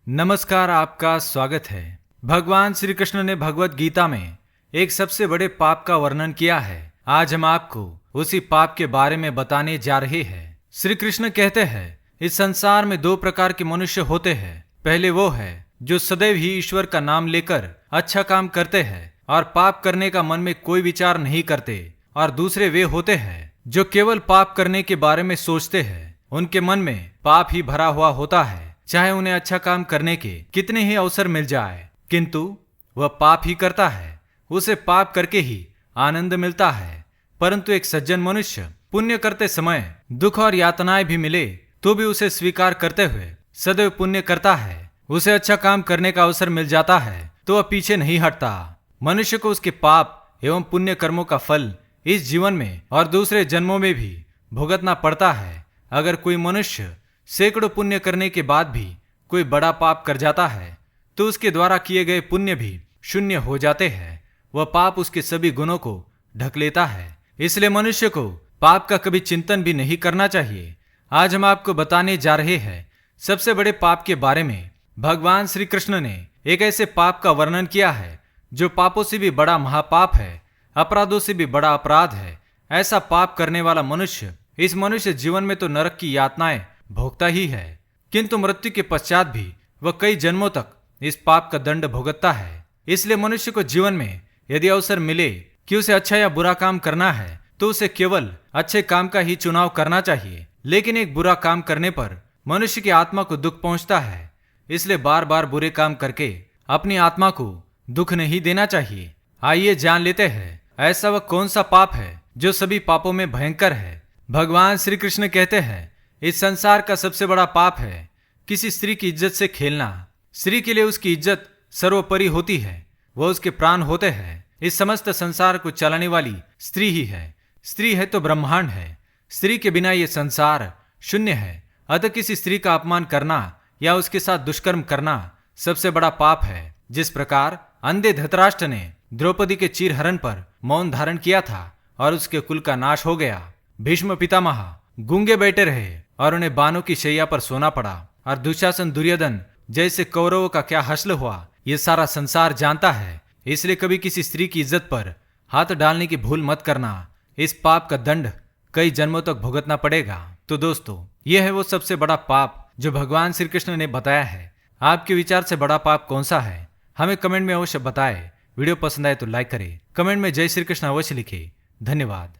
नमस्कार, आपका स्वागत है। भगवान श्री कृष्ण ने भगवत गीता में एक सबसे बड़े पाप का वर्णन किया है। आज हम आपको उसी पाप के बारे में बताने जा रहे हैं। श्री कृष्ण कहते हैं, इस संसार में दो प्रकार के मनुष्य होते हैं। पहले वो है जो सदैव ही ईश्वर का नाम लेकर अच्छा काम करते हैं और पाप करने का मन में कोई विचार नहीं करते, और दूसरे वे होते हैं जो केवल पाप करने के बारे में सोचते हैं। उनके मन में पाप ही भरा हुआ होता है, चाहे उन्हें अच्छा काम करने के कितने ही अवसर मिल जाए, किंतु वह पाप ही करता है। उसे पाप करके ही आनंद मिलता है। परंतु एक सज्जन मनुष्य पुण्य करते समय दुख और यातनाएं भी मिले तो भी उसे स्वीकार करते हुए सदैव पुण्य करता है। उसे अच्छा काम करने का अवसर मिल जाता है तो वह पीछे नहीं हटता। मनुष्य को उसके पाप एवं पुण्य कर्मों का फल इस जीवन में और दूसरे जन्मों में भी भुगतना पड़ता है। अगर कोई मनुष्य सैकड़ों पुण्य करने के बाद भी कोई बड़ा पाप कर जाता है तो उसके द्वारा किए गए पुण्य भी शून्य हो जाते हैं। वह पाप उसके सभी गुणों को ढक लेता है। इसलिए मनुष्य को पाप का कभी चिंतन भी नहीं करना चाहिए। आज हम आपको बताने जा रहे हैं सबसे बड़े पाप के बारे में। भगवान श्री कृष्ण ने एक ऐसे पाप का वर्णन किया है जो पापों से भी बड़ा महापाप है, अपराधों से भी बड़ा अपराध है। ऐसा पाप करने वाला मनुष्य इस मनुष्य जीवन में तो नरक की यातनाएं भोगता ही है, किंतु मृत्यु के पश्चात भी वह कई जन्मों तक इस पाप का दंड भुगतता है। इसलिए मनुष्य को जीवन में यदि अवसर मिले कि उसे अच्छा या बुरा काम करना है तो उसे केवल अच्छे काम का ही चुनाव करना चाहिए। लेकिन एक बुरा काम करने पर मनुष्य की आत्मा को दुख पहुंचता है, इसलिए बार बार बुरे काम करके अपनी आत्मा को दुख नहीं देना चाहिए। आइए जान लेते हैं ऐसा वह कौन सा पाप है जो सभी पापों में भयंकर है। भगवान श्री कृष्ण कहते हैं, इस संसार का सबसे बड़ा पाप है किसी स्त्री की इज्जत से खेलना। स्त्री के लिए उसकी इज्जत सर्वोपरि होती है, वह उसके प्राण होते हैं। इस समस्त संसार को चलाने वाली स्त्री ही है। स्त्री है तो ब्रह्मांड है। स्त्री के बिना ये संसार शून्य है। अतः किसी स्त्री का अपमान करना या उसके साथ दुष्कर्म करना सबसे बड़ा पाप है। जिस प्रकार अंधे धृतराष्ट्र ने द्रौपदी के चीरहरण पर मौन धारण किया था और उसके कुल का नाश हो गया। भीष्म पितामह गूंगे बैठे रहे और उन्हें बाणों की शैया पर सोना पड़ा, और दुशासन दुर्योधन जैसे कौरवों का क्या हश्र हुआ ये सारा संसार जानता है। इसलिए कभी किसी स्त्री की इज्जत पर हाथ डालने की भूल मत करना। इस पाप का दंड कई जन्मों तक भुगतना पड़ेगा। तो दोस्तों, यह है वो सबसे बड़ा पाप जो भगवान श्री कृष्ण ने बताया है। आपके विचार से बड़ा पाप कौन सा है, हमें कमेंट में अवश्य बताएं। वीडियो पसंद आए तो लाइक करें, कमेंट में जय श्री कृष्ण अवश्य लिखें। धन्यवाद।